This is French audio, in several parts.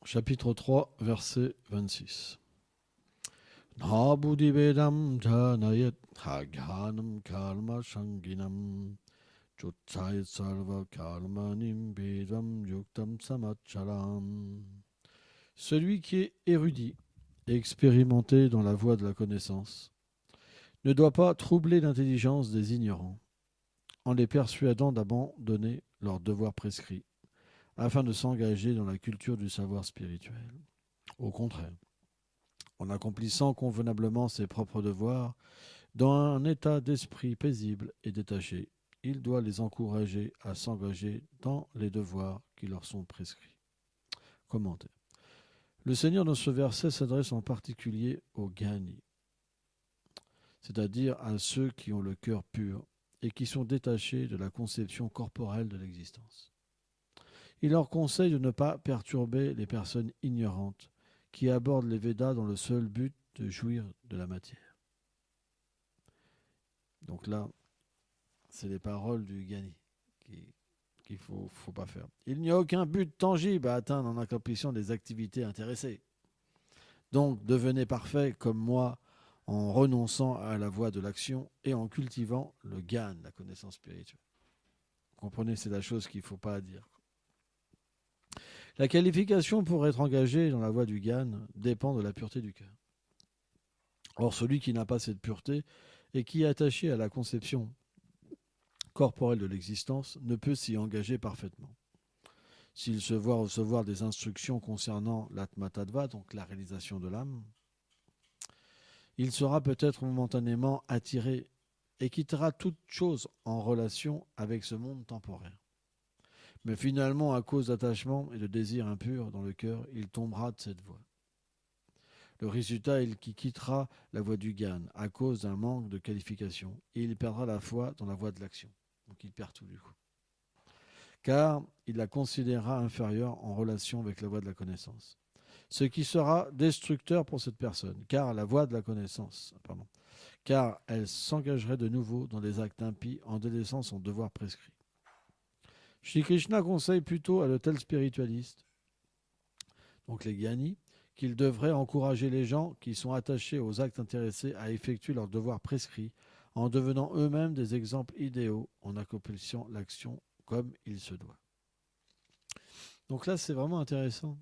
Chapitre 3, verset 26. Nabudivedam janayat hagyanam karma shanginam chuchayat sarva karmanim vedam yuktam samacharam. Celui qui est érudit et expérimenté dans la voie de la connaissance ne doit pas troubler l'intelligence des ignorants en les persuadant d'abandonner leurs devoirs prescrits afin de s'engager dans la culture du savoir spirituel. Au contraire, en accomplissant convenablement ses propres devoirs, dans un état d'esprit paisible et détaché, il doit les encourager à s'engager dans les devoirs qui leur sont prescrits. Commentaire. Le Seigneur dans ce verset s'adresse en particulier aux Gyani, c'est-à-dire à ceux qui ont le cœur pur et qui sont détachés de la conception corporelle de l'existence. Il leur conseille de ne pas perturber les personnes ignorantes qui abordent les Védas dans le seul but de jouir de la matière. Donc là, c'est les paroles du Gyani qu'il ne faut pas faire. Il n'y a aucun but tangible à atteindre en accomplissant des activités intéressées. Donc, devenez parfait comme moi en renonçant à la voie de l'action et en cultivant le Gyan, la connaissance spirituelle. Vous comprenez, c'est la chose qu'il ne faut pas dire. La qualification pour être engagé dans la voie du Gyan dépend de la pureté du cœur. Or, celui qui n'a pas cette pureté et qui est attaché à la conception corporelle de l'existence ne peut s'y engager parfaitement. S'il se voit recevoir des instructions concernant l'Atma-Tattva, donc la réalisation de l'âme, il sera peut-être momentanément attiré et quittera toute chose en relation avec ce monde temporaire. Mais finalement, à cause d'attachement et de désirs impurs dans le cœur, il tombera de cette voie. Le résultat est qu'il quittera la voie du Gyan à cause d'un manque de qualification et il perdra la foi dans la voie de l'action. Donc il perd tout du coup. Car il la considérera inférieure en relation avec la voie de la connaissance. Ce qui sera destructeur pour cette personne, car la voie de la connaissance, car elle s'engagerait de nouveau dans des actes impies en délaissant son devoir prescrit. Shri Krishna conseille plutôt à de tels spiritualistes, donc les Gyani, qu'ils devraient encourager les gens qui sont attachés aux actes intéressés à effectuer leurs devoirs prescrits en devenant eux-mêmes des exemples idéaux en accomplissant l'action comme il se doit. Donc là, c'est vraiment intéressant.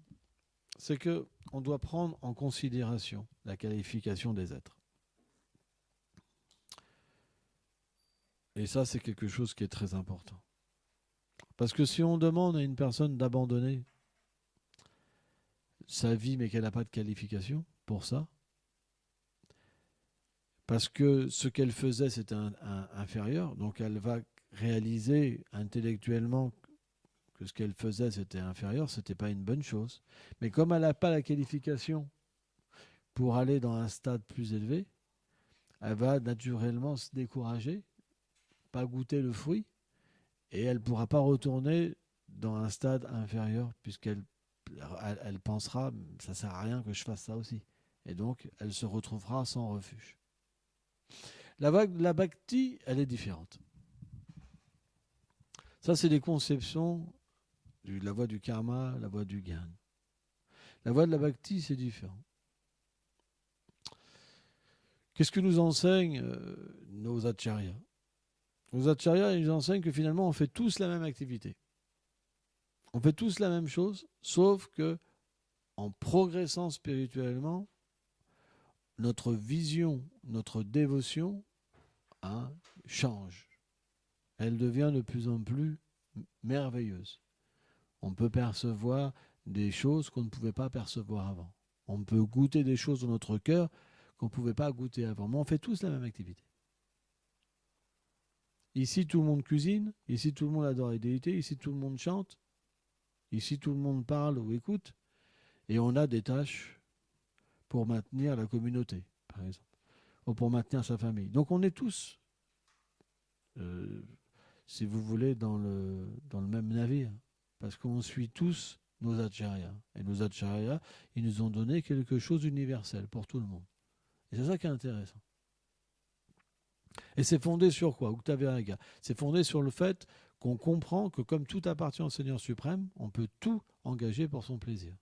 C'est qu'on doit prendre en considération la qualification des êtres. Et ça, c'est quelque chose qui est très important. Parce que si on demande à une personne d'abandonner sa vie, mais qu'elle n'a pas de qualification pour ça, parce que ce qu'elle faisait, c'était inférieur, donc elle va réaliser intellectuellement que ce qu'elle faisait, c'était inférieur, ce n'était pas une bonne chose. Mais comme elle n'a pas la qualification pour aller dans un stade plus élevé, elle va naturellement se décourager, pas goûter le fruit, et elle ne pourra pas retourner dans un stade inférieur, puisqu'elle elle pensera « ça ne sert à rien que je fasse ça aussi ». Et donc, elle se retrouvera sans refuge. La bhakti, elle est différente. Ça, c'est les conceptions de la voie du karma, la voie du gyan. La voie de la bhakti, c'est différent. Qu'est-ce que nous enseignent nos acharyas? Nos acharyas, ils nous enseignent que finalement, on fait tous la même activité. On fait tous la même chose, sauf que en progressant spirituellement, notre vision, notre dévotion change. Elle devient de plus en plus merveilleuse. On peut percevoir des choses qu'on ne pouvait pas percevoir avant. On peut goûter des choses dans notre cœur qu'on ne pouvait pas goûter avant. Mais on fait tous la même activité. Ici, tout le monde cuisine. Ici, tout le monde adore les déités. Ici, tout le monde chante. Ici, tout le monde parle ou écoute. Et on a des tâches pour maintenir la communauté, par exemple, ou pour maintenir sa famille. Donc on est tous, si vous voulez, dans le même navire, parce qu'on suit tous nos acharyas. Et nos acharyas, ils nous ont donné quelque chose d'universel pour tout le monde. Et c'est ça qui est intéressant. Et c'est fondé sur quoi? Uktaviraga. C'est fondé sur le fait qu'on comprend que comme tout appartient au Seigneur suprême, on peut tout engager pour son plaisir.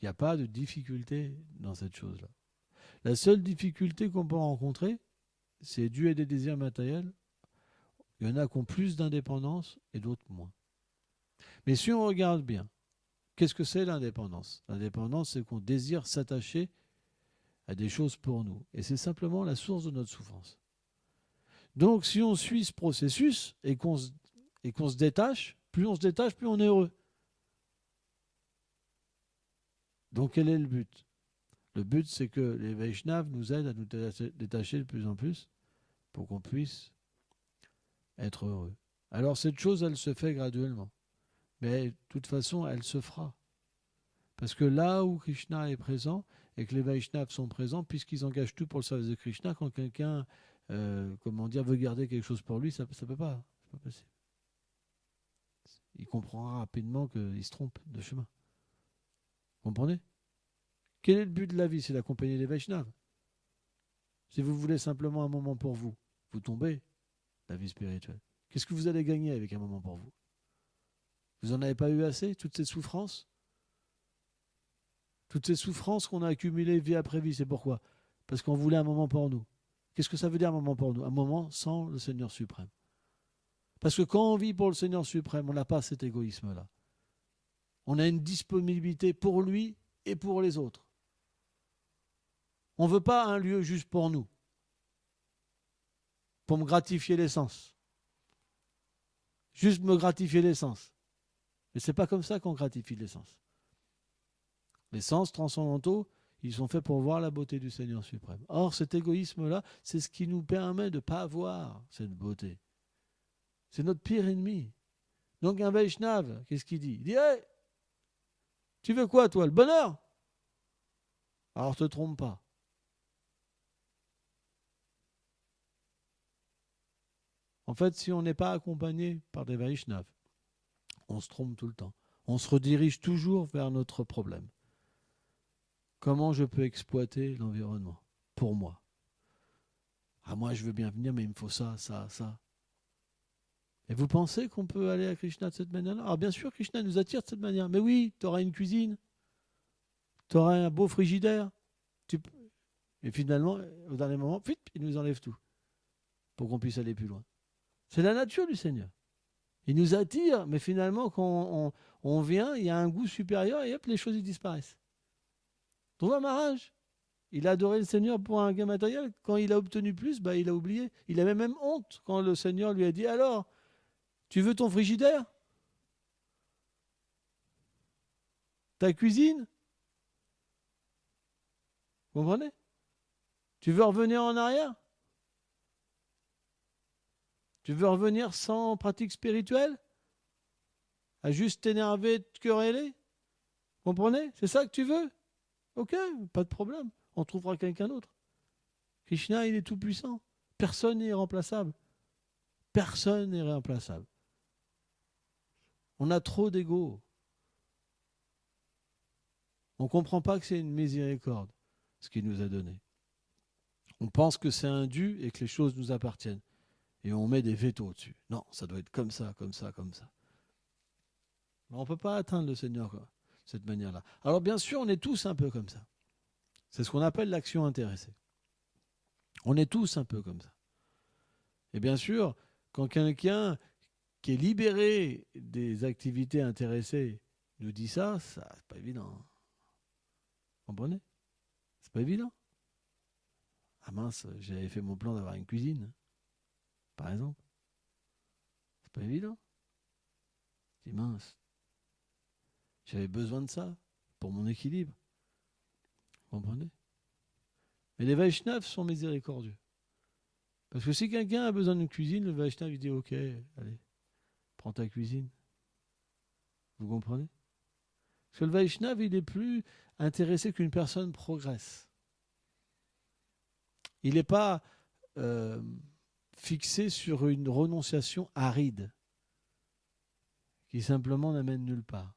Il n'y a pas de difficulté dans cette chose-là. La seule difficulté qu'on peut rencontrer, c'est dû à des désirs matériels. Il y en a qui ont plus d'indépendance et d'autres moins. Mais si on regarde bien, qu'est-ce que c'est l'indépendance? L'indépendance, c'est qu'on désire s'attacher à des choses pour nous. Et c'est simplement la source de notre souffrance. Donc, si on suit ce processus et qu'on se détache, plus on se détache, plus on est heureux. Donc, quel est le but? Le but, c'est que les Vaishnavas nous aident à nous détacher de plus en plus pour qu'on puisse être heureux. Alors, cette chose, elle se fait graduellement. Mais de toute façon, elle se fera. Parce que là où Krishna est présent et que les Vaishnavas sont présents, puisqu'ils engagent tout pour le service de Krishna, quand quelqu'un veut garder quelque chose pour lui, ça peut pas. C'est pas possible. Il comprendra rapidement qu'il se trompe de chemin. Vous comprenez? Quel est le but de la vie? C'est d'accompagner les Vaishnavas. Si vous voulez simplement un moment pour vous, vous tombez la vie spirituelle. Qu'est-ce que vous allez gagner avec un moment pour vous? Vous n'en avez pas eu assez, toutes ces souffrances? Toutes ces souffrances qu'on a accumulées vie après vie, c'est pourquoi? Parce qu'on voulait un moment pour nous. Qu'est-ce que ça veut dire un moment pour nous? Un moment sans le Seigneur suprême. Parce que quand on vit pour le Seigneur suprême, on n'a pas cet égoïsme-là. On a une disponibilité pour lui et pour les autres. On ne veut pas un lieu juste pour nous, pour me gratifier les sens. Juste me gratifier les sens. Mais ce n'est pas comme ça qu'on gratifie les sens. Les sens transcendantaux, ils sont faits pour voir la beauté du Seigneur suprême. Or, cet égoïsme-là, c'est ce qui nous permet de ne pas voir cette beauté. C'est notre pire ennemi. Donc un Vaishnava, qu'est-ce qu'il dit? Il dit, hey, tu veux quoi toi? Le bonheur? Alors te trompe pas. En fait, si on n'est pas accompagné par des Vaishnavas, on se trompe tout le temps. On se redirige toujours vers notre problème. Comment je peux exploiter l'environnement pour moi? Ah, moi, je veux bien venir, mais il me faut ça, ça, ça. Et vous pensez qu'on peut aller à Krishna de cette manière-là? Alors bien sûr, Krishna nous attire de cette manière. Mais oui, tu auras une cuisine, tu auras un beau frigidaire. Et finalement, au dernier moment, il nous enlève tout pour qu'on puisse aller plus loin. C'est la nature du Seigneur. Il nous attire, mais finalement, quand on vient, il y a un goût supérieur et hop, les choses disparaissent. Dhruva Maharaj, il a adoré le Seigneur pour un gain matériel. Quand il a obtenu plus, il a oublié. Il avait même honte quand le Seigneur lui a dit, alors, tu veux ton frigidaire? Ta cuisine? Vous comprenez? Tu veux revenir en arrière? Tu veux revenir sans pratique spirituelle? À juste t'énerver, te quereller? Vous comprenez? C'est ça que tu veux? Ok, pas de problème. On trouvera quelqu'un d'autre. Krishna, il est tout puissant. Personne n'est irremplaçable. Personne n'est irremplaçable. On a trop d'ego. On ne comprend pas que c'est une miséricorde, ce qu'il nous a donné. On pense que c'est un dû et que les choses nous appartiennent. Et on met des vétos dessus. Non, ça doit être comme ça, comme ça, comme ça. Mais on ne peut pas atteindre le Seigneur de cette manière-là. Alors bien sûr, on est tous un peu comme ça. C'est ce qu'on appelle l'action intéressée. On est tous un peu comme ça. Et bien sûr, quand quelqu'un qui est libéré des activités intéressées nous dit ça, c'est pas évident. Vous comprenez? C'est pas évident. Ah mince, j'avais fait mon plan d'avoir une cuisine, par exemple. C'est pas évident. Je dis mince, j'avais besoin de ça pour mon équilibre. Vous comprenez? Mais les Vaishnavas sont miséricordieux. Parce que si quelqu'un a besoin d'une cuisine, le Vaishnava il dit ok, allez, prends ta cuisine. Vous comprenez? Parce que le Vaishnava, il est plus intéressé qu'une personne progresse. Il n'est pas fixé sur une renonciation aride qui simplement n'amène nulle part.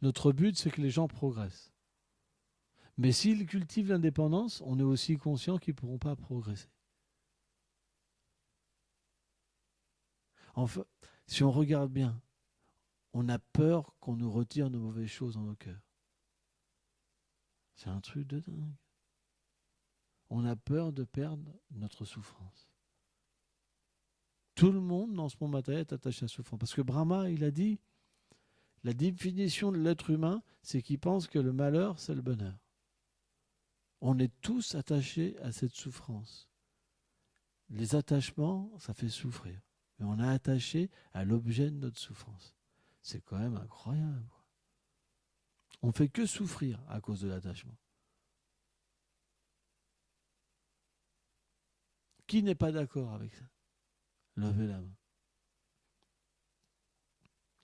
Notre but, c'est que les gens progressent. Mais s'ils cultivent l'indépendance, on est aussi conscient qu'ils ne pourront pas progresser. Enfin, si on regarde bien, On a peur qu'on nous retire nos mauvaises choses dans nos cœurs. C'est un truc de dingue. On a peur de perdre notre souffrance. Tout le monde dans ce monde matériel est attaché à la souffrance. Parce que Brahma, il a dit, la définition de l'être humain, c'est qu'il pense que le malheur, c'est le bonheur. On est tous attachés à cette souffrance. Les attachements, ça fait souffrir. Mais on est attaché à l'objet de notre souffrance. C'est quand même incroyable. On ne fait que souffrir à cause de l'attachement. Qui n'est pas d'accord avec ça? Levez la main.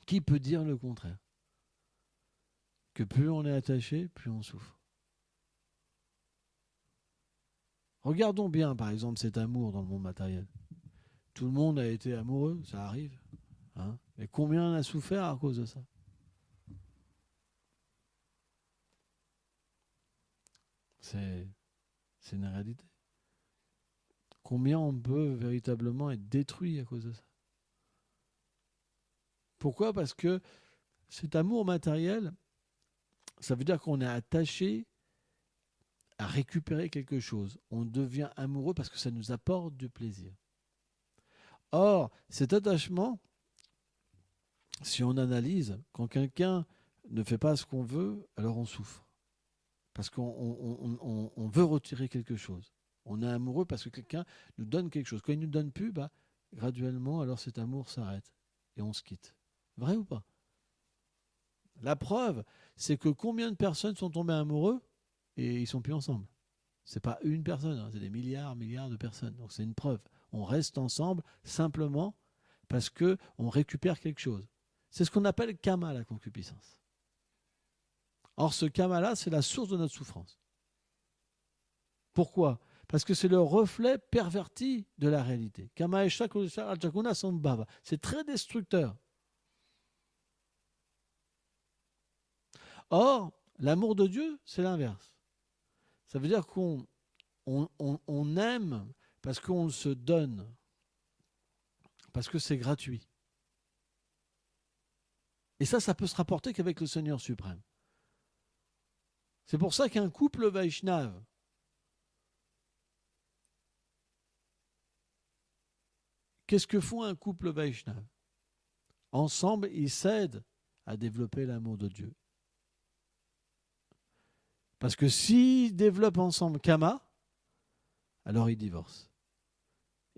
Qui peut dire le contraire? Que plus on est attaché, plus on souffre. Regardons bien, par exemple, cet amour dans le monde matériel. Tout le monde a été amoureux, ça arrive. Hein, mais combien on a souffert à cause de ça? C'est une réalité. Combien on peut véritablement être détruit à cause de ça? Pourquoi? Parce que cet amour matériel, ça veut dire qu'on est attaché à récupérer quelque chose. On devient amoureux parce que ça nous apporte du plaisir. Or, cet attachement, si on analyse, quand quelqu'un ne fait pas ce qu'on veut, alors on souffre. Parce qu'on veut retirer quelque chose. On est amoureux parce que quelqu'un nous donne quelque chose. Quand il ne nous donne plus, graduellement, alors cet amour s'arrête et on se quitte. Vrai ou pas? La preuve, c'est que combien de personnes sont tombées amoureux et ils ne sont plus ensemble? C'est pas une personne, hein, c'est des milliards de personnes. Donc c'est une preuve. On reste ensemble simplement parce qu'on récupère quelque chose. C'est ce qu'on appelle kama, la concupiscence. Or, ce kama-là, c'est la source de notre souffrance. Pourquoi? Parce que c'est le reflet perverti de la réalité. Kama esha aljakuna sambhava. C'est très destructeur. Or, l'amour de Dieu, c'est l'inverse. Ça veut dire qu'on aime parce qu'on se donne, parce que c'est gratuit. Et ça peut se rapporter qu'avec le Seigneur suprême. C'est pour ça qu'un couple Vaishnav, qu'est-ce que font un couple Vaishnav? Ensemble, ils s'aident à développer l'amour de Dieu. Parce que s'ils développent ensemble Kama, alors ils divorcent.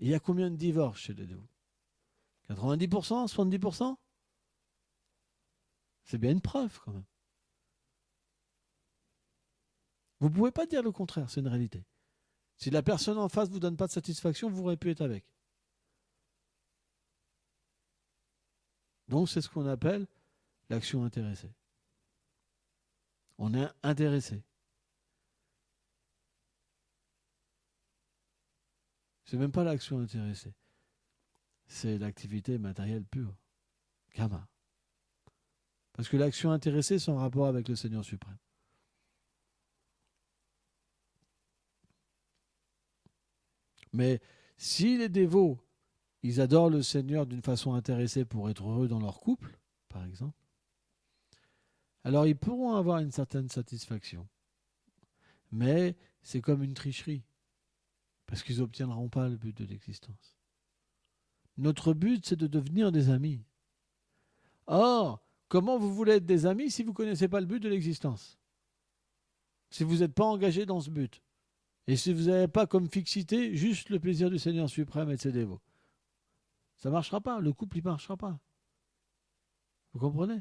Et il y a combien de divorces chez les deux? 90%? 70%? C'est bien une preuve quand même. Vous ne pouvez pas dire le contraire, c'est une réalité. Si la personne en face ne vous donne pas de satisfaction, vous aurez pu être avec. Donc c'est ce qu'on appelle l'action intéressée. On est intéressé. C'est même pas l'action intéressée. C'est l'activité matérielle pure. Kama. Parce que l'action intéressée, c'est en rapport avec le Seigneur suprême. Mais si les dévots, ils adorent le Seigneur d'une façon intéressée pour être heureux dans leur couple, par exemple, alors ils pourront avoir une certaine satisfaction. Mais c'est comme une tricherie, parce qu'ils n'obtiendront pas le but de l'existence. Notre but, c'est de devenir des amis. Or, comment vous voulez être des amis si vous ne connaissez pas le but de l'existence? Si vous n'êtes pas engagé dans ce but? Et si vous n'avez pas comme fixité juste le plaisir du Seigneur suprême et de ses dévots? Ça ne marchera pas, le couple, il ne marchera pas. Vous comprenez?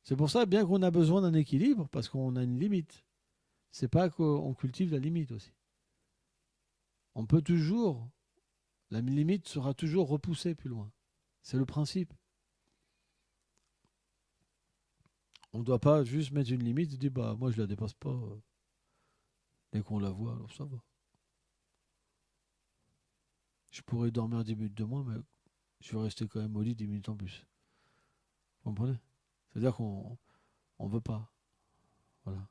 C'est pour ça, bien qu'on a besoin d'un équilibre, parce qu'on a une limite. C'est pas qu'on cultive la limite aussi. On peut toujours, la limite sera toujours repoussée plus loin. C'est le principe. On ne doit pas juste mettre une limite et dire moi je la dépasse pas. Dès qu'on la voit, alors ça va. Je pourrais dormir 10 minutes de moins, mais je vais rester quand même au lit 10 minutes en plus. Vous comprenez? C'est-à-dire qu'on ne veut pas. Voilà.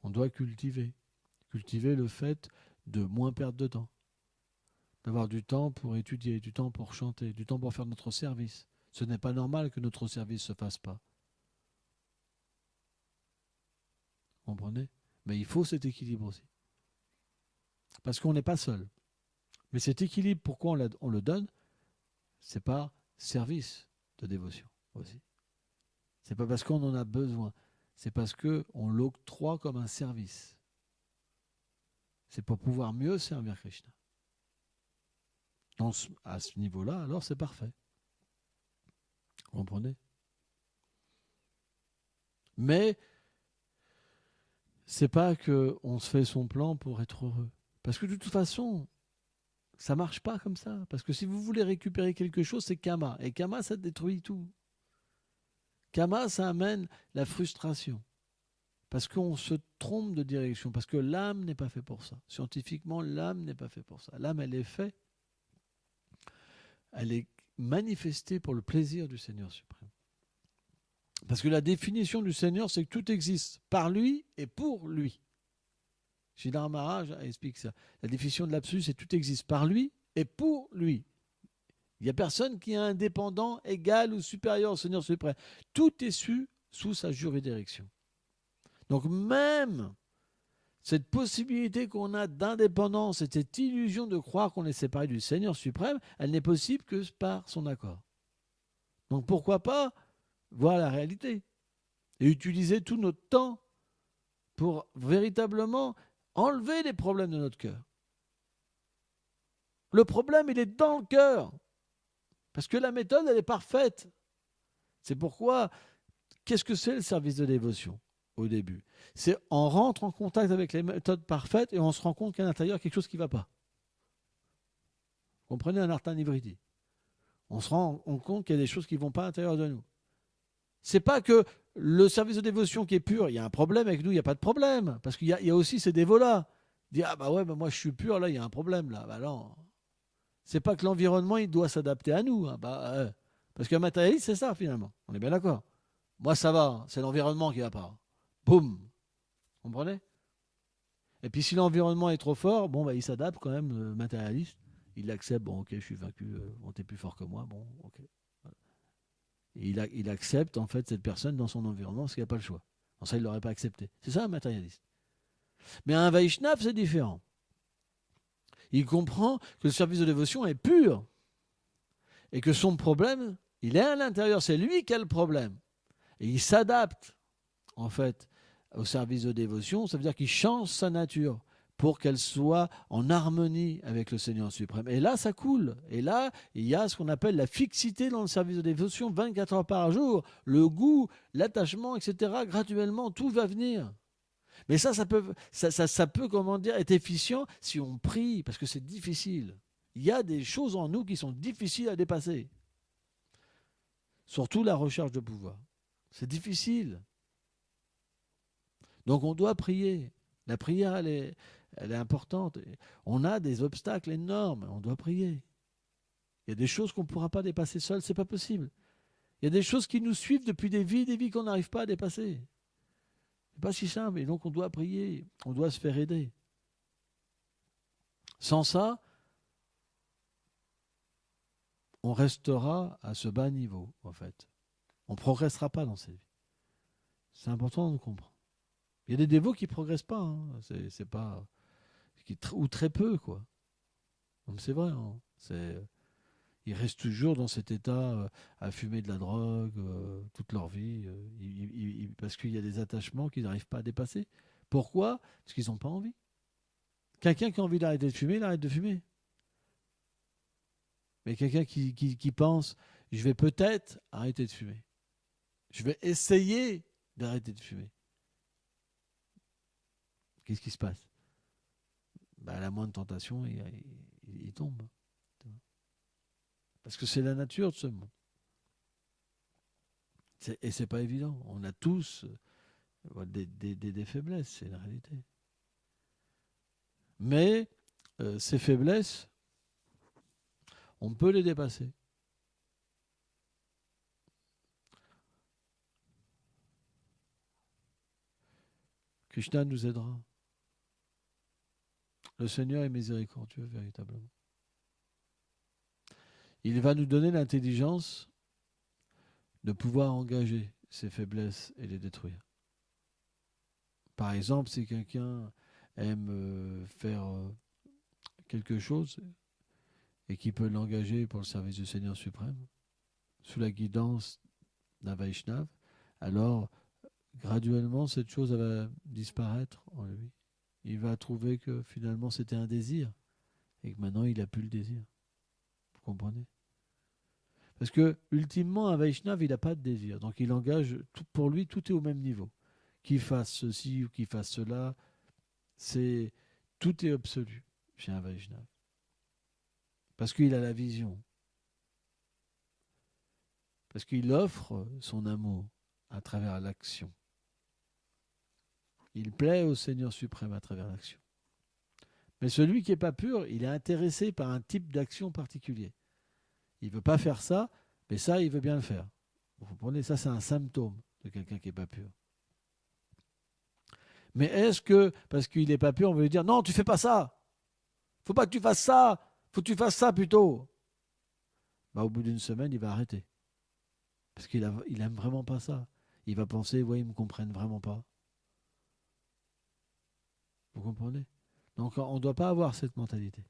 On doit cultiver. Cultiver le fait de moins perdre de temps. d'avoir du temps pour étudier, du temps pour chanter, du temps pour faire notre service. Ce n'est pas normal que notre service ne se fasse pas. Vous comprenez? Mais il faut cet équilibre aussi. Parce qu'on n'est pas seul. Mais cet équilibre, pourquoi on le donne? C'est par service de dévotion aussi. C'est pas parce qu'on en a besoin. C'est parce qu'on l'octroie comme un service. C'est pour pouvoir mieux servir Krishna. À ce niveau-là, alors c'est parfait. Vous comprenez? Mais c'est pas qu'on se fait son plan pour être heureux. Parce que de toute façon, ça marche pas comme ça. Parce que si vous voulez récupérer quelque chose, c'est Kama. Et Kama, ça détruit tout. Kama, ça amène la frustration. Parce qu'on se trompe de direction. Parce que l'âme n'est pas faite pour ça. Scientifiquement, l'âme n'est pas faite pour ça. L'âme, elle est faite. Elle est manifestée pour le plaisir du Seigneur suprême. Parce que la définition du Seigneur, c'est que tout existe par lui et pour lui. Sridhar Maharaj explique ça. La définition de l'absolu, c'est que tout existe par lui et pour lui. Il n'y a personne qui est indépendant, égal ou supérieur au Seigneur suprême. Tout est sous sa juridiction. Donc même cette possibilité qu'on a d'indépendance, cette illusion de croire qu'on est séparé du Seigneur suprême, elle n'est possible que par son accord. Donc pourquoi pas voir la réalité et utiliser tout notre temps pour véritablement enlever les problèmes de notre cœur. Le problème, il est dans le cœur. Parce que la méthode, elle est parfaite. C'est pourquoi, qu'est-ce que c'est le service de dévotion au début? C'est on rentre en contact avec les méthodes parfaites et on se rend compte qu'à l'intérieur, il y a quelque chose qui ne va pas. Comprenez un Artha Nivriti. On se rend compte qu'il y a des choses qui ne vont pas à l'intérieur de nous. C'est pas que le service de dévotion qui est pur, il y a un problème avec nous, il n'y a pas de problème. Parce qu'il y a aussi ces dévots-là. Dire, ah bah ouais, bah moi je suis pur, là, il y a un problème, là. Bah non. C'est pas que l'environnement, il doit s'adapter à nous. Hein. Parce qu'un matérialiste, c'est ça, finalement. On est bien d'accord. Moi, ça va. C'est l'environnement qui va pas. Boum. Vous comprenez? Et puis, si l'environnement est trop fort, bon, bah, il s'adapte quand même, le matérialiste. Il accepte, bon, ok, je suis vaincu, bon, t'es plus fort que moi, bon, ok. Et il accepte, en fait, cette personne dans son environnement parce qu'il n'a pas le choix. En ça, il ne l'aurait pas accepté. C'est ça, un matérialiste. Mais un Vaishnav, c'est différent. Il comprend que le service de dévotion est pur et que son problème, il est à l'intérieur. C'est lui qui a le problème. Et il s'adapte, en fait, au service de dévotion. Ça veut dire qu'il change sa nature pour qu'elle soit en harmonie avec le Seigneur suprême. Et là, ça coule. Et là, il y a ce qu'on appelle la fixité dans le service de dévotion, 24 heures par jour. Le goût, l'attachement, etc. Graduellement, tout va venir. Mais ça peut, comment dire, être efficient si on prie, parce que c'est difficile. Il y a des choses en nous qui sont difficiles à dépasser. Surtout la recherche de pouvoir. C'est difficile. Donc on doit prier. La prière, elle est importante. On a des obstacles énormes. On doit prier. Il y a des choses qu'on ne pourra pas dépasser seul. Ce n'est pas possible. Il y a des choses qui nous suivent depuis des vies qu'on n'arrive pas à dépasser. Ce n'est pas si simple. Et donc on doit prier. On doit se faire aider. Sans ça, on restera à ce bas niveau, en fait. On ne progressera pas dans cette vie. C'est important de le comprendre. Il y a des dévots qui ne progressent pas. Hein. C'est pas... ou très peu, quoi. Donc c'est vrai. Hein. Ils restent toujours dans cet état à fumer de la drogue toute leur vie. Parce qu'il y a des attachements qu'ils n'arrivent pas à dépasser. Pourquoi? Parce qu'ils n'ont pas envie. Quelqu'un qui a envie d'arrêter de fumer, il arrête de fumer. Mais quelqu'un qui pense, je vais peut-être arrêter de fumer. Je vais essayer d'arrêter de fumer. Qu'est-ce qui se passe? À la moindre tentation, il tombe. Parce que c'est la nature de ce monde. Et c'est pas évident. On a tous des faiblesses, c'est la réalité. Mais ces faiblesses, on peut les dépasser. Krishna nous aidera. Le Seigneur est miséricordieux, véritablement. Il va nous donner l'intelligence de pouvoir engager ses faiblesses et les détruire. Par exemple, si quelqu'un aime faire quelque chose et qui peut l'engager pour le service du Seigneur suprême, sous la guidance d'un Vaishnav, alors graduellement cette chose va disparaître en lui. Il va trouver que finalement c'était un désir et que maintenant il n'a plus le désir. Vous comprenez? Parce que ultimement un Vaishnav il n'a pas de désir, donc il engage, pour lui tout est au même niveau. Qu'il fasse ceci ou qu'il fasse cela, tout est absolu chez un Vaishnav. Parce qu'il a la vision. Parce qu'il offre son amour à travers l'action. Il plaît au Seigneur suprême à travers l'action. Mais celui qui n'est pas pur, il est intéressé par un type d'action particulier. Il ne veut pas faire ça, mais ça, il veut bien le faire. Vous comprenez? Ça, c'est un symptôme de quelqu'un qui n'est pas pur. Mais est-ce que, parce qu'il n'est pas pur, on veut lui dire, non, tu ne fais pas ça. Il ne faut pas que tu fasses ça. Il faut que tu fasses ça plutôt. Au bout d'une semaine, il va arrêter. Parce qu'il n'aime vraiment pas ça. Il va penser, ouais, ils ne me comprennent vraiment pas. Vous comprenez? Donc on ne doit pas avoir cette mentalité.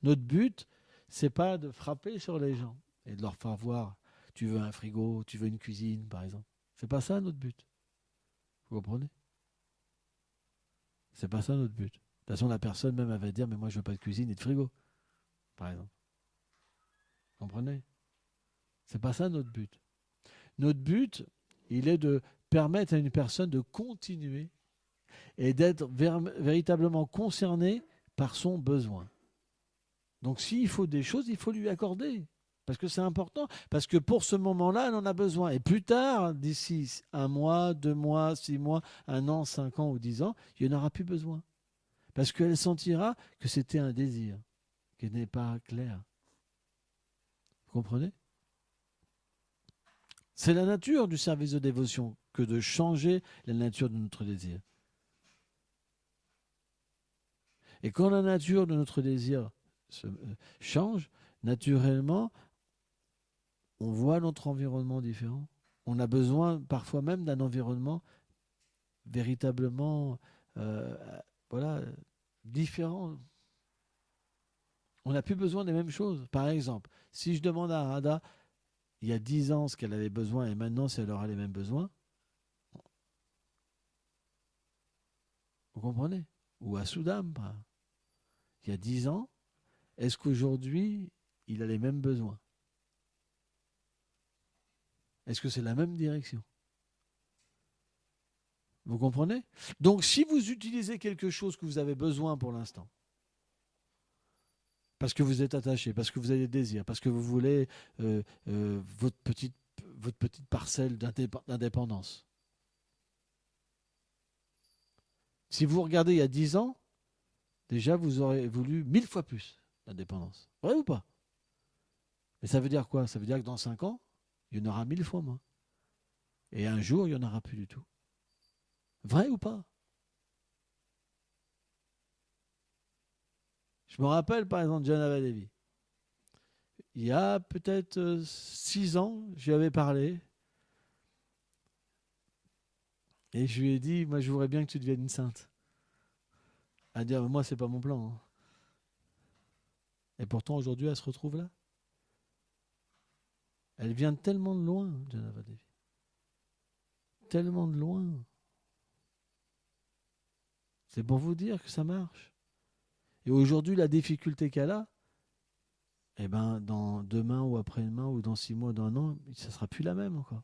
Notre but, c'est pas de frapper sur les gens et de leur faire voir, tu veux un frigo, tu veux une cuisine, par exemple. C'est pas ça notre but. Vous comprenez? C'est pas ça notre but. De toute façon, la personne même elle va dire, mais moi je veux pas de cuisine et de frigo, par exemple. Vous comprenez? C'est pas ça notre but. Notre but, il est de permettre à une personne de continuer et d'être véritablement concernée par son besoin. Donc s'il faut des choses, il faut lui accorder. Parce que c'est important. Parce que pour ce moment-là, elle en a besoin. Et plus tard, d'ici 1 mois, 2 mois, 6 mois, 1 an, 5 ans ou 10 ans, il n'y en aura plus besoin. Parce qu'elle sentira que c'était un désir, qui n'est pas clair. Vous comprenez? C'est la nature du service de dévotion que de changer la nature de notre désir. Et quand la nature de notre désir change, naturellement, on voit notre environnement différent. On a besoin parfois même d'un environnement véritablement différent. On n'a plus besoin des mêmes choses. Par exemple, si je demande à Radha, il y a 10 ans ce qu'elle avait besoin et maintenant si elle aura les mêmes besoins, vous comprenez? Ou à Soudam, il y a 10 ans, est-ce qu'aujourd'hui, il a les mêmes besoins? Est-ce que c'est la même direction? Vous comprenez? Donc, si vous utilisez quelque chose que vous avez besoin pour l'instant, parce que vous êtes attaché, parce que vous avez des désirs, parce que vous voulez votre petite parcelle d'indépendance. Si vous regardez il y a 10 ans, déjà vous aurez voulu 1000 fois plus d'indépendance. Vrai ou pas? Mais ça veut dire quoi? Ça veut dire que dans 5 ans, il y en aura 1000 fois moins. Et un jour, il n'y en aura plus du tout. Vrai ou pas? Je me rappelle par exemple Janava Devi. Il y a peut-être 6 ans, je lui avais parlé. Et je lui ai dit, moi je voudrais bien que tu deviennes une sainte. Elle a dit, moi c'est pas mon plan. Hein. Et pourtant aujourd'hui elle se retrouve là. Elle vient tellement de loin, Janava Devi. Tellement de loin. C'est pour vous dire que ça marche. Et aujourd'hui, la difficulté qu'elle a, eh ben, dans demain ou après-demain ou dans 6 mois, dans 1 an, ça ne sera plus la même encore.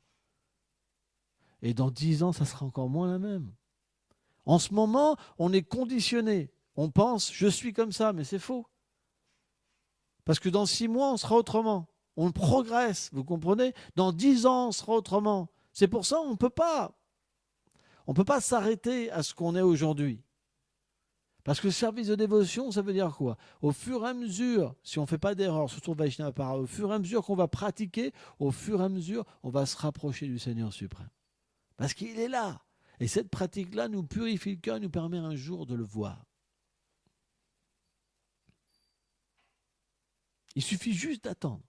Et dans 10 ans, ça sera encore moins la même. En ce moment, on est conditionné. On pense, je suis comme ça, mais c'est faux. Parce que dans 6 mois, on sera autrement. On progresse, vous comprenez? Dans 10 ans, on sera autrement. C'est pour ça qu'on ne peut pas. On ne peut pas s'arrêter à ce qu'on est aujourd'hui. Parce que le service de dévotion, ça veut dire quoi? Au fur et à mesure, si on ne fait pas d'erreur, surtout Vaishnava, au fur et à mesure qu'on va pratiquer, au fur et à mesure, on va se rapprocher du Seigneur suprême. Parce qu'il est là. Et cette pratique-là nous purifie le cœur, nous permet un jour de le voir. Il suffit juste d'attendre.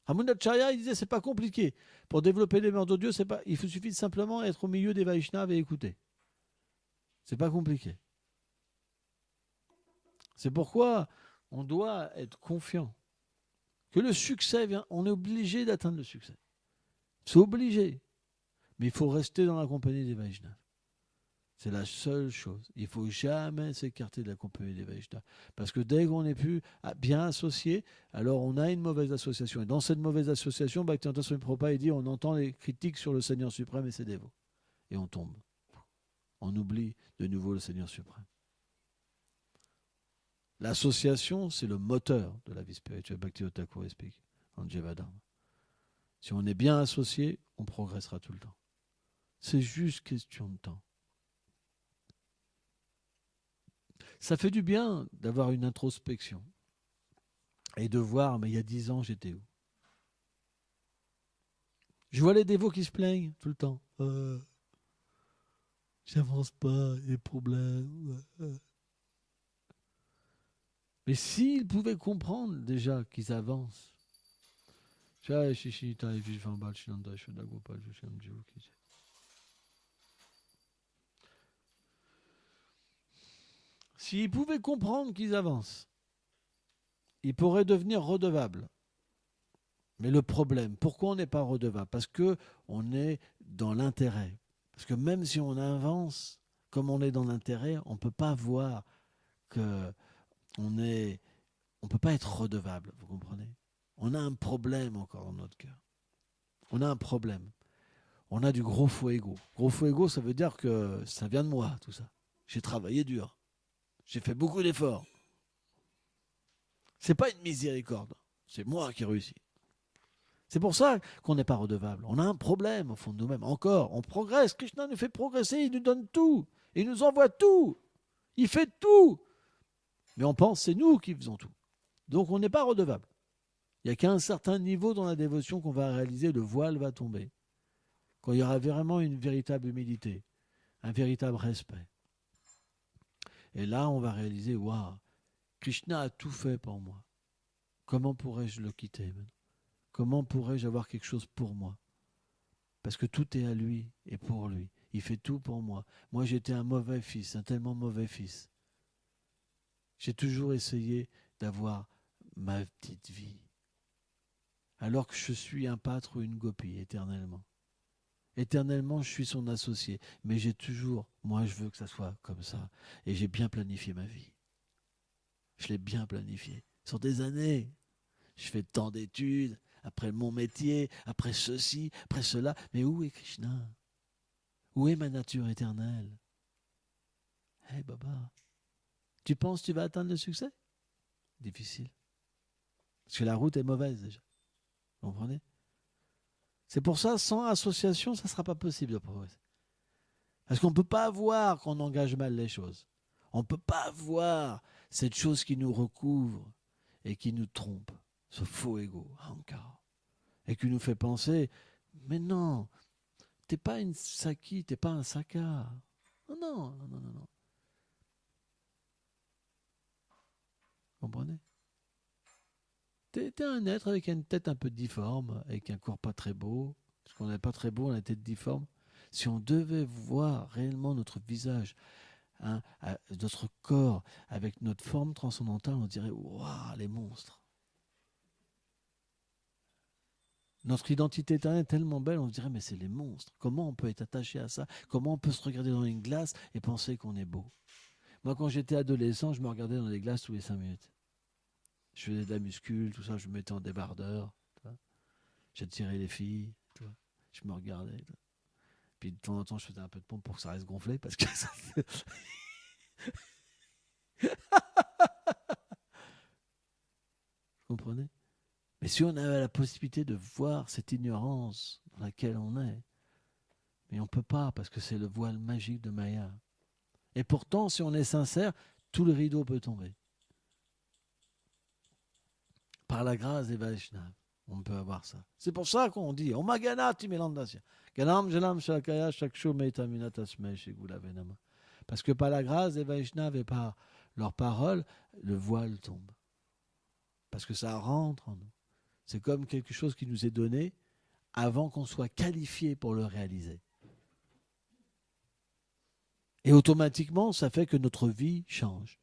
Ramanujacharya, il disait, c'est pas compliqué. Pour développer l'aimant de Dieu, il suffit simplement être au milieu des Vaishnavas et écouter. C'est pas compliqué. C'est pourquoi on doit être confiant que le succès vient. On est obligé d'atteindre le succès. C'est obligé. Mais il faut rester dans la compagnie des Vaishnavas. C'est la seule chose. Il ne faut jamais s'écarter de la compagnie des Vaishnavas. Parce que dès qu'on n'est plus bien associé, alors on a une mauvaise association. Et dans cette mauvaise association, Bhaktivedanta Swami Prabhupada dit, on entend les critiques sur le Seigneur suprême et ses dévots. Et on tombe. On oublie de nouveau le Seigneur suprême. L'association, c'est le moteur de la vie spirituelle. Bhaktivedanta Thakur explique en Jivadharma. Si on est bien associé, on progressera tout le temps. C'est juste question de temps. Ça fait du bien d'avoir une introspection et de voir, mais il y a 10 ans, j'étais où? Je vois les dévots qui se plaignent tout le temps. J'avance pas, il y a des problèmes. Mais s'ils pouvaient comprendre déjà qu'ils avancent. S'ils pouvaient comprendre qu'ils avancent, ils pourraient devenir redevables. Mais le problème, pourquoi on n'est pas redevable? Parce qu'on est dans l'intérêt. Parce que même si on avance, comme on est dans l'intérêt, on ne peut pas voir qu'on ne peut pas être redevable, vous comprenez? On a un problème encore dans notre cœur. On a un problème. On a du gros faux ego. Gros faux ego, ça veut dire que ça vient de moi, tout ça. J'ai travaillé dur. J'ai fait beaucoup d'efforts. C'est pas une miséricorde. C'est moi qui réussis. C'est pour ça qu'on n'est pas redevable. On a un problème au fond de nous-mêmes. Encore, on progresse. Krishna nous fait progresser. Il nous donne tout. Il nous envoie tout. Il fait tout. Mais on pense que c'est nous qui faisons tout. Donc on n'est pas redevable. Il n'y a qu'à un certain niveau dans la dévotion qu'on va réaliser, le voile va tomber. Quand il y aura vraiment une véritable humilité, un véritable respect. Et là, on va réaliser, waouh, Krishna a tout fait pour moi. Comment pourrais-je le quitter maintenant? Comment pourrais-je avoir quelque chose pour moi? Parce que tout est à lui et pour lui. Il fait tout pour moi. Moi, j'étais un mauvais fils, un tellement mauvais fils. J'ai toujours essayé d'avoir ma petite vie. Alors que je suis un pâtre ou une gopie, éternellement. Éternellement, je suis son associé. Mais j'ai toujours, moi, je veux que ça soit comme ça. Et j'ai bien planifié ma vie. Je l'ai bien planifié. Sur des années. Je fais tant d'études, après mon métier, après ceci, après cela. Mais où est Krishna? Où est ma nature éternelle? Hey Baba, tu penses que tu vas atteindre le succès? Difficile. Parce que la route est mauvaise déjà. Vous comprenez? C'est pour ça, sans association, ça ne sera pas possible de progresser. Parce qu'on ne peut pas voir qu'on engage mal les choses. On ne peut pas voir cette chose qui nous recouvre et qui nous trompe. Ce faux ego, Ankara. Et qui nous fait penser, mais non, t'es pas une Saki, t'es pas un Saka. Non, non, non, non, non. Vous comprenez? T'es un être avec une tête un peu difforme, avec un corps pas très beau. Parce qu'on n'est pas très beau, on a la tête difforme. Si on devait voir réellement notre visage, hein, notre corps, avec notre forme transcendantale, on dirait, waouh, les monstres. Notre identité est tellement belle, on se dirait, mais c'est les monstres. Comment on peut être attaché à ça? Comment on peut se regarder dans une glace et penser qu'on est beau? Moi, quand j'étais adolescent, je me regardais dans les glaces tous les 5 minutes. Je faisais de la muscule, tout ça, je me mettais en débardeur. J'attirais les filles, tu vois. Je me regardais. Tu vois. Puis de temps en temps, je faisais un peu de pompe pour que ça reste gonflé, parce que ça... Vous comprenez? Mais si on avait la possibilité de voir cette ignorance dans laquelle on est, mais on ne peut pas, parce que c'est le voile magique de Maya. Et pourtant, si on est sincère, tout le rideau peut tomber. Par la grâce des Vaishnavas, on peut avoir ça. C'est pour ça qu'on dit Om Ganati Melandasya. Ganam Jalam Shakaya Shakshu Meitamina Tasmei Shigula Venama. Parce que par la grâce des Vaishnavas et par leurs paroles, le voile tombe. Parce que ça rentre en nous. C'est comme quelque chose qui nous est donné avant qu'on soit qualifié pour le réaliser. Et automatiquement, ça fait que notre vie change.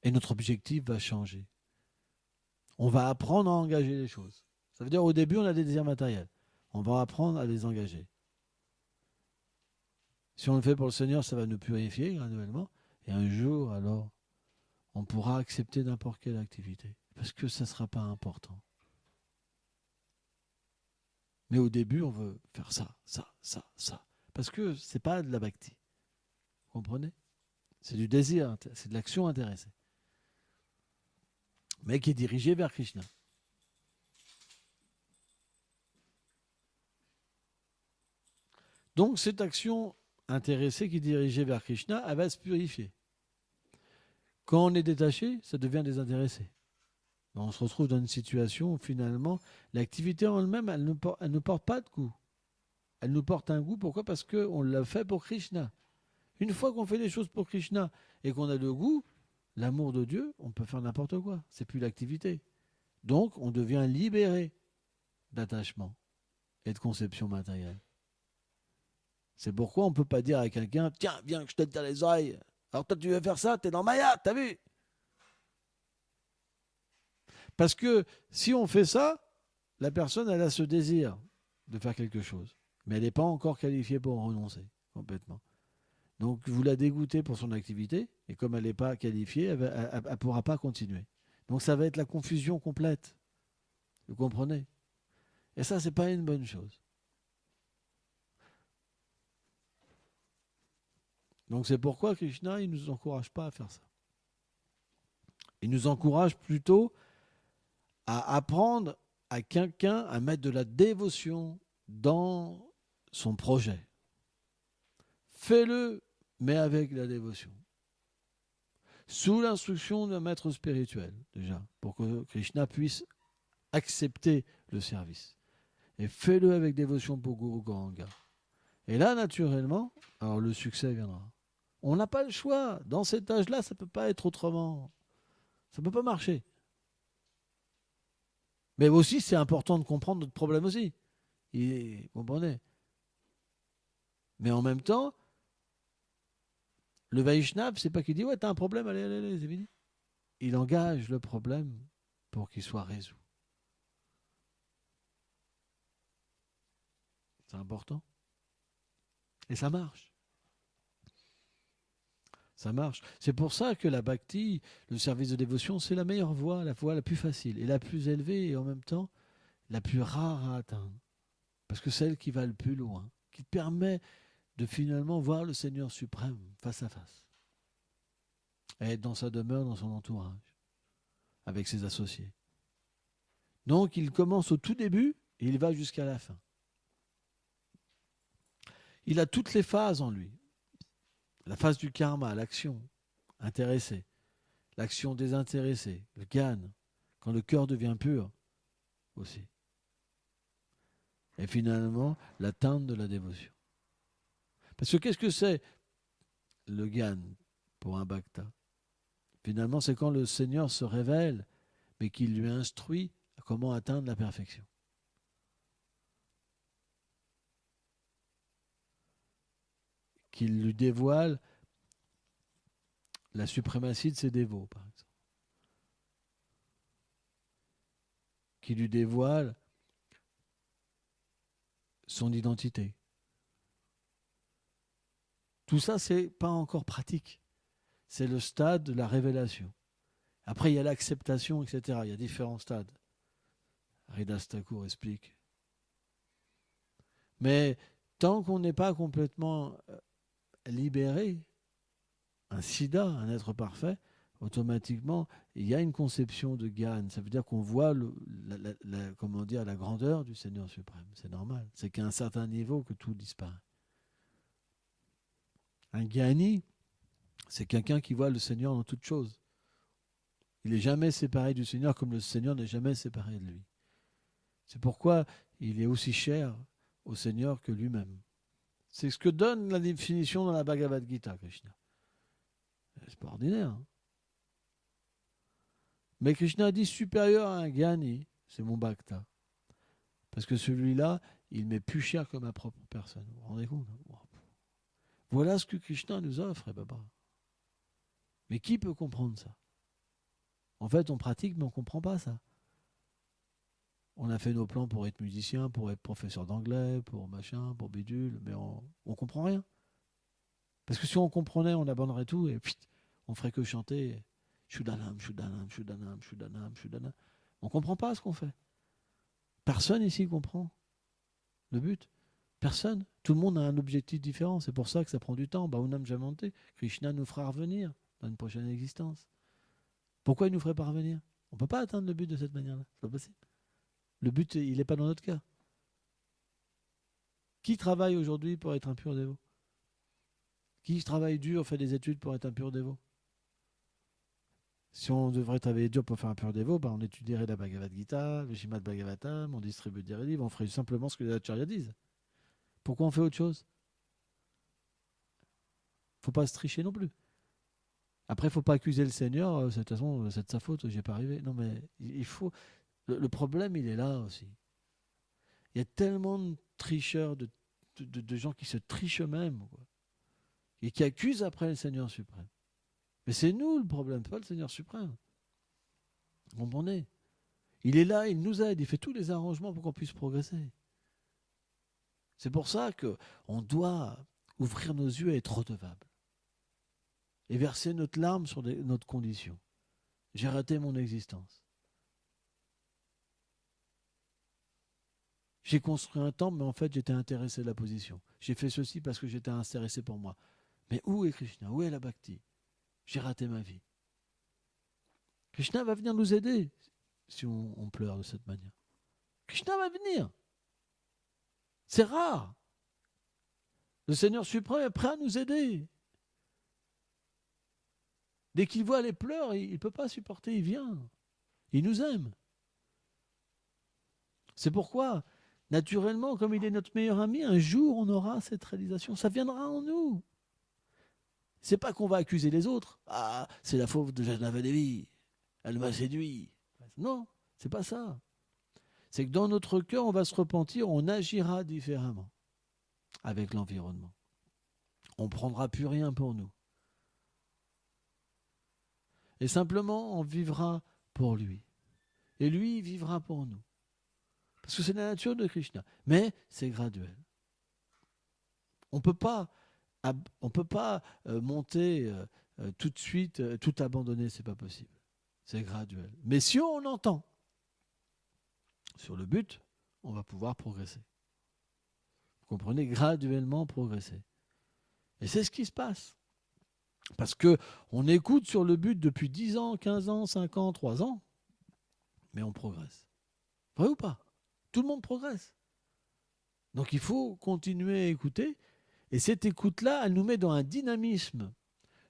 Et notre objectif va changer. On va apprendre à engager les choses. Ça veut dire au début, on a des désirs matériels. On va apprendre à les engager. Si on le fait pour le Seigneur, ça va nous purifier graduellement. Et un jour, alors, on pourra accepter n'importe quelle activité. Parce que ça ne sera pas important. Mais au début, on veut faire ça, ça, ça, ça. Parce que ce n'est pas de la bhakti. Vous comprenez? C'est du désir, c'est de l'action intéressée. Mais qui est dirigée vers Krishna. Donc cette action intéressée qui est dirigée vers Krishna, elle va se purifier. Quand on est détaché, ça devient désintéressé. On se retrouve dans une situation où finalement, l'activité en elle-même, elle ne porte pas de goût. Elle nous porte un goût, pourquoi? Parce qu'on l'a fait pour Krishna. Une fois qu'on fait les choses pour Krishna et qu'on a le goût, l'amour de Dieu, on peut faire n'importe quoi. C'est plus l'activité. Donc, on devient libéré d'attachement et de conception matérielle. C'est pourquoi on ne peut pas dire à quelqu'un « Tiens, viens que je te tire les oreilles. Alors toi, tu veux faire ça, t'es dans Maya, t'as vu ?» Parce que si on fait ça, la personne, elle a ce désir de faire quelque chose. Mais elle n'est pas encore qualifiée pour en renoncer complètement. Donc, vous la dégoûtez pour son activité, et comme elle n'est pas qualifiée, elle ne pourra pas continuer. Donc, ça va être la confusion complète. Vous comprenez? Et ça, ce n'est pas une bonne chose. Donc, c'est pourquoi Krishna, il ne nous encourage pas à faire ça. Il nous encourage plutôt à apprendre à quelqu'un à mettre de la dévotion dans son projet. Fais-le, mais avec la dévotion. Sous l'instruction d'un maître spirituel, déjà, pour que Krishna puisse accepter le service. Et fais-le avec dévotion pour Guru Gauranga. Et là, naturellement, alors le succès viendra. On n'a pas le choix. Dans cet âge-là, ça ne peut pas être autrement. Ça ne peut pas marcher. Mais aussi, c'est important de comprendre notre problème aussi. Vous comprenez? Mais en même temps, le Vaishnav, c'est pas qu'il dit « Ouais, t'as un problème, allez, allez, allez, c'est fini. » Il engage le problème pour qu'il soit résolu. C'est important. Et ça marche. Ça marche. C'est pour ça que la bhakti, le service de dévotion, c'est la meilleure voie la plus facile et la plus élevée et en même temps la plus rare à atteindre. Parce que celle qui va le plus loin, qui te permet de finalement voir le Seigneur suprême face à face. Et être dans sa demeure, dans son entourage, avec ses associés. Donc il commence au tout début et il va jusqu'à la fin. Il a toutes les phases en lui. La phase du karma, l'action intéressée, l'action désintéressée, le gyan, quand le cœur devient pur aussi. Et finalement, l'atteinte de la dévotion. Parce que qu'est-ce que c'est le gyan pour un bhakta? Finalement, c'est quand le Seigneur se révèle, mais qu'il lui instruit à comment atteindre la perfection. Qu'il lui dévoile la suprématie de ses dévots, par exemple. Qu'il lui dévoile son identité. Tout ça, c'est pas encore pratique. C'est le stade de la révélation. Après, il y a l'acceptation, etc. Il y a différents stades. Haridas Thakur explique. Mais tant qu'on n'est pas complètement libéré, un siddha, un être parfait, automatiquement, il y a une conception de Gyan. Ça veut dire qu'on voit la grandeur du Seigneur suprême. C'est normal. C'est qu'à un certain niveau que tout disparaît. Un Gyani, c'est quelqu'un qui voit le Seigneur dans toutes choses. Il n'est jamais séparé du Seigneur comme le Seigneur n'est jamais séparé de lui. C'est pourquoi il est aussi cher au Seigneur que lui-même. C'est ce que donne la définition dans la Bhagavad Gita, Krishna. C'est pas ordinaire. Hein. Mais Krishna dit supérieur à un Gyani, c'est mon Bhakta. Parce que celui-là, il m'est plus cher que ma propre personne. Vous vous rendez compte? Voilà ce que Krishna nous offre, Baba. Mais qui peut comprendre ça? En fait, on pratique, mais on ne comprend pas ça. On a fait nos plans pour être musicien, pour être professeur d'anglais, pour machin, pour bidule, mais on ne comprend rien. Parce que si on comprenait, on abandonnerait tout et on ferait que chanter Shudanam, Shudanam, Shudanam, Shudanam, Shudanam. On ne comprend pas ce qu'on fait. Personne ici comprend le but. Personne. Tout le monde a un objectif différent. C'est pour ça que ça prend du temps. Bahunam Jamante, Krishna nous fera revenir dans une prochaine existence. Pourquoi il nous ferait pas revenir? On ne peut pas atteindre le but de cette manière-là. C'est pas possible. Le but, il n'est pas dans notre cas. Qui travaille aujourd'hui pour être un pur dévot? Qui travaille dur, fait des études pour être un pur dévot? Si on devrait travailler dur pour faire un pur dévot, on étudierait la Bhagavad Gita, le Srimad Bhagavatam, on distribuerait des livres, on ferait simplement ce que les acharyas disent. Pourquoi on fait autre chose? Il ne faut pas se tricher non plus. Après, il ne faut pas accuser le Seigneur, de toute façon, c'est de sa faute, je n'ai pas arrivé. Non, mais il faut... Le problème, il est là aussi. Il y a tellement de tricheurs, de gens qui se trichent eux-mêmes, quoi, et qui accusent après le Seigneur suprême. Mais c'est nous le problème, pas le Seigneur suprême. Vous comprenez? Il est là, il nous aide, il fait tous les arrangements pour qu'on puisse progresser. C'est pour ça qu'on doit ouvrir nos yeux et être redevables. Et verser notre larme sur notre condition. J'ai raté mon existence. J'ai construit un temple, mais en fait, j'étais intéressé de la position. J'ai fait ceci parce que j'étais intéressé pour moi. Mais où est Krishna? Où est la Bhakti? J'ai raté ma vie. Krishna va venir nous aider si on pleure de cette manière. Krishna va venir. C'est rare. Le Seigneur suprême est prêt à nous aider. Dès qu'il voit les pleurs, il ne peut pas supporter, il vient. Il nous aime. C'est pourquoi, naturellement, comme il est notre meilleur ami, un jour on aura cette réalisation. Ça viendra en nous. C'est pas qu'on va accuser les autres. Ah, c'est la faute de Jahnava Devi. Elle m'a séduit. Non, c'est pas ça. C'est que dans notre cœur, on va se repentir, on agira différemment avec l'environnement. On ne prendra plus rien pour nous. Et simplement, on vivra pour lui. Et lui, il vivra pour nous. Parce que c'est la nature de Krishna. Mais c'est graduel. On ne peut pas monter tout de suite, tout abandonner, c'est pas possible. C'est graduel. Mais si on entend sur le but, on va pouvoir progresser. Vous comprenez? Graduellement progresser. Et c'est ce qui se passe. Parce qu'on écoute sur le but depuis 10 ans, 15 ans, 5 ans, 3 ans, mais on progresse. Vrai ou pas? Tout le monde progresse. Donc il faut continuer à écouter. Et cette écoute-là, elle nous met dans un dynamisme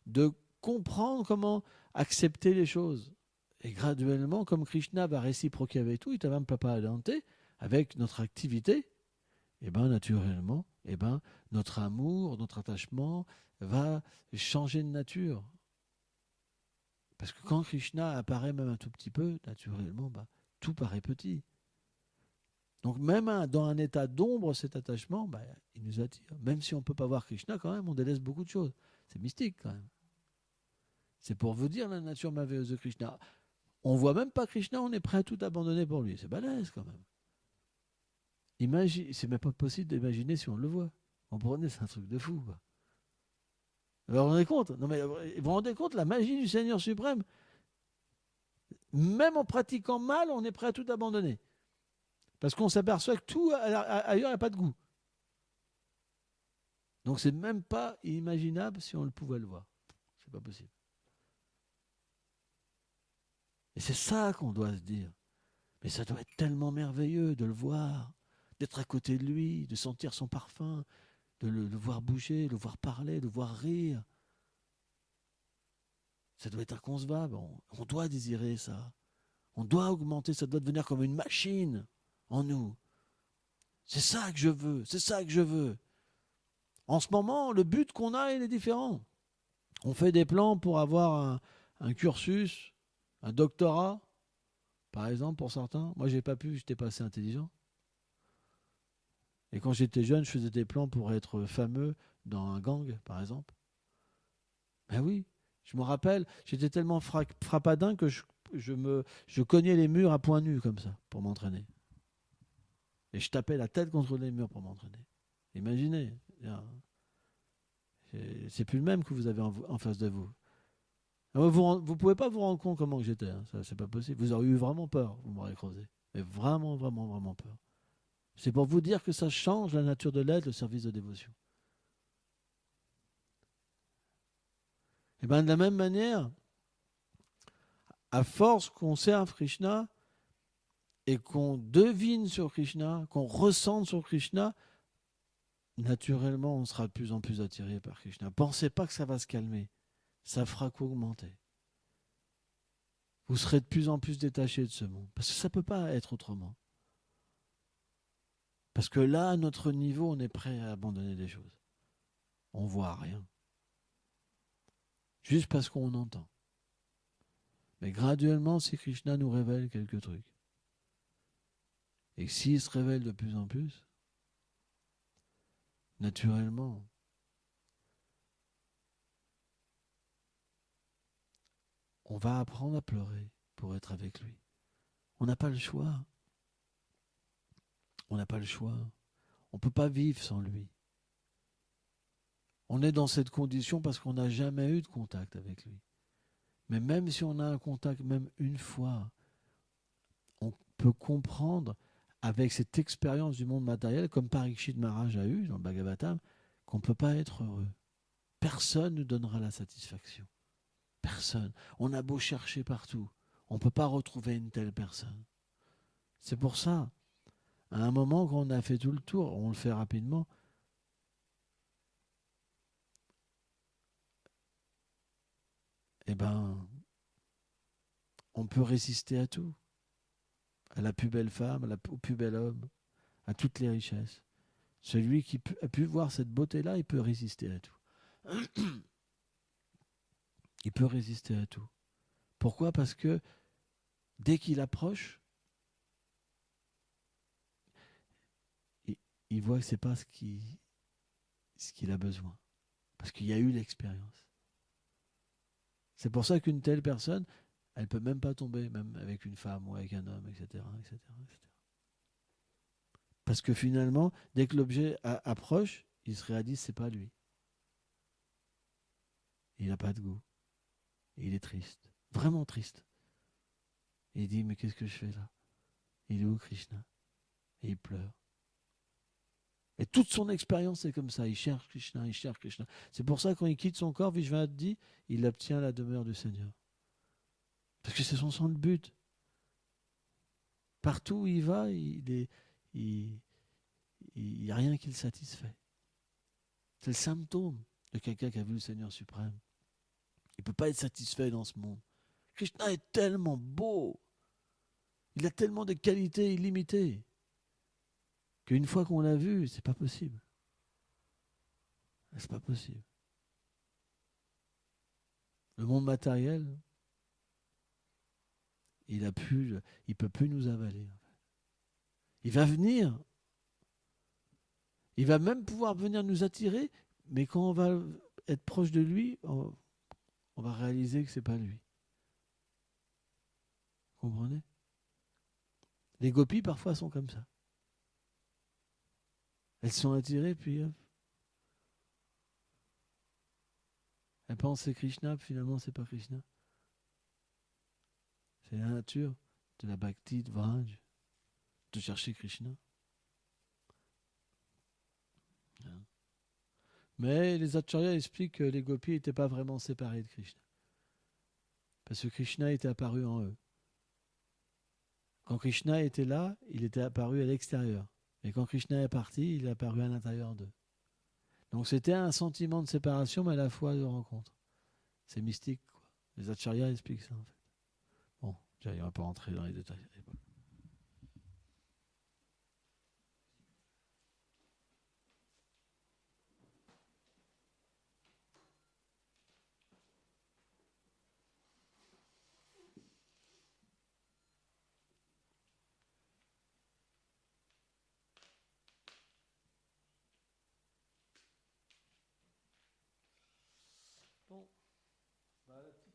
de comprendre comment accepter les choses. Et graduellement, comme Krishna va réciproquer avec tout, Itavam Papa Adante, avec notre activité, et naturellement, notre amour, notre attachement va changer de nature. Parce que quand Krishna apparaît même un tout petit peu, naturellement, tout paraît petit. Donc même dans un état d'ombre, cet attachement, il nous attire. Même si on ne peut pas voir Krishna, quand même, on délaisse beaucoup de choses. C'est mystique quand même. C'est pour vous dire la nature merveilleuse de Krishna. On ne voit même pas Krishna, on est prêt à tout abandonner pour lui. C'est balèze quand même. C'est même pas possible d'imaginer si on le voit. On prenait, c'est un truc de fou, quoi. Vous vous rendez compte? Non, mais vous vous rendez compte la magie du Seigneur suprême? Même en pratiquant mal, on est prêt à tout abandonner. Parce qu'on s'aperçoit que tout ailleurs n'a pas de goût. Donc c'est même pas imaginable si on le pouvait le voir. C'est pas possible. Et c'est ça qu'on doit se dire. Mais ça doit être tellement merveilleux de le voir, d'être à côté de lui, de sentir son parfum, de le voir bouger, de le voir parler, de le voir rire. Ça doit être inconcevable. On doit désirer ça. On doit augmenter, ça doit devenir comme une machine en nous. C'est ça que je veux, c'est ça que je veux. En ce moment, le but qu'on a, il est différent. On fait des plans pour avoir un cursus, un doctorat, Par exemple, pour certains, moi, j'ai pas pu, j'étais pas assez intelligent. Et quand j'étais jeune, je faisais des plans pour être fameux dans un gang, par exemple. Ben oui, je me rappelle, j'étais tellement frappadin que je cognais les murs à poings nus comme ça pour m'entraîner. Et je tapais la tête contre les murs pour m'entraîner. Imaginez, c'est plus le même que vous avez en face de vous. Vous pouvez pas vous rendre compte comment que j'étais, hein. Ça, c'est pas possible. Vous auriez eu vraiment peur, vous m'aurez creusé. Mais vraiment, vraiment, vraiment peur. C'est pour vous dire que ça change la nature de l'aide, le service de dévotion. Et bien de la même manière, à force qu'on serve Krishna et qu'on devine sur Krishna, qu'on ressente sur Krishna, naturellement, on sera de plus en plus attiré par Krishna. Pensez pas que ça va se calmer. Ça fera qu'augmenter. Vous serez de plus en plus détaché de ce monde. Parce que ça ne peut pas être autrement. Parce que là, à notre niveau, on est prêt à abandonner des choses. On ne voit rien. Juste parce qu'on entend. Mais graduellement, si Krishna nous révèle quelques trucs, et s'il se révèle de plus en plus, naturellement, on va apprendre à pleurer pour être avec lui. On n'a pas le choix. On n'a pas le choix. On ne peut pas vivre sans lui. On est dans cette condition parce qu'on n'a jamais eu de contact avec lui. Mais même si on a un contact, même une fois, on peut comprendre avec cette expérience du monde matériel, comme Parikshit Maharaj a eu dans le Bhagavatam, qu'on ne peut pas être heureux. Personne ne nous donnera la satisfaction. Personne. On a beau chercher partout, on ne peut pas retrouver une telle personne. C'est pour ça, à un moment, quand on a fait tout le tour, on le fait rapidement, eh ben, on peut résister à tout. À la plus belle femme, au plus bel homme, à toutes les richesses. Celui qui a pu voir cette beauté-là, il peut résister à tout. Il peut résister à tout. Pourquoi? Parce que dès qu'il approche, il, il voit que ce n'est pas ce qu'il a besoin. Parce qu'il y a eu l'expérience. C'est pour ça qu'une telle personne, elle ne peut même pas tomber, même avec une femme ou avec un homme, etc., etc., etc. Parce que finalement, dès que l'objet approche, il se réalise que ce n'est pas lui. Il n'a pas de goût. Et il est triste. Vraiment triste. Et il dit, mais qu'est-ce que je fais là? Il est où Krishna? Et il pleure. Et toute son expérience est comme ça. Il cherche Krishna, il cherche Krishna. C'est pour ça que quand il quitte son corps, Vishwanath dit, il obtient la demeure du Seigneur. Parce que c'est son seul but. Partout où il va, il n'y a rien qui le satisfait. C'est le symptôme de quelqu'un qui a vu le Seigneur suprême. Il ne peut pas être satisfait dans ce monde. Krishna est tellement beau. Il a tellement de qualités illimitées qu'une fois qu'on l'a vu, c'est pas possible. C'est pas possible. Le monde matériel, il peut plus nous avaler. Il va venir. Il va même pouvoir venir nous attirer, mais quand on va être proche de lui, on va réaliser que c'est pas lui. Vous comprenez? Les gopis parfois sont comme ça. Elles sont attirées, puis elles pensent que c'est Krishna, puis finalement c'est pas Krishna. C'est la nature de la bhakti, de Vraj, de chercher Krishna. Mais les acharyas expliquent que les gopis n'étaient pas vraiment séparés de Krishna. Parce que Krishna était apparu en eux. Quand Krishna était là, il était apparu à l'extérieur. Et quand Krishna est parti, il est apparu à l'intérieur d'eux. Donc c'était un sentiment de séparation, mais à la fois de rencontre. C'est mystique, quoi. Les acharyas expliquent ça, en fait. Bon, on ne va pas rentrer dans les détails. Bon, bah, la petite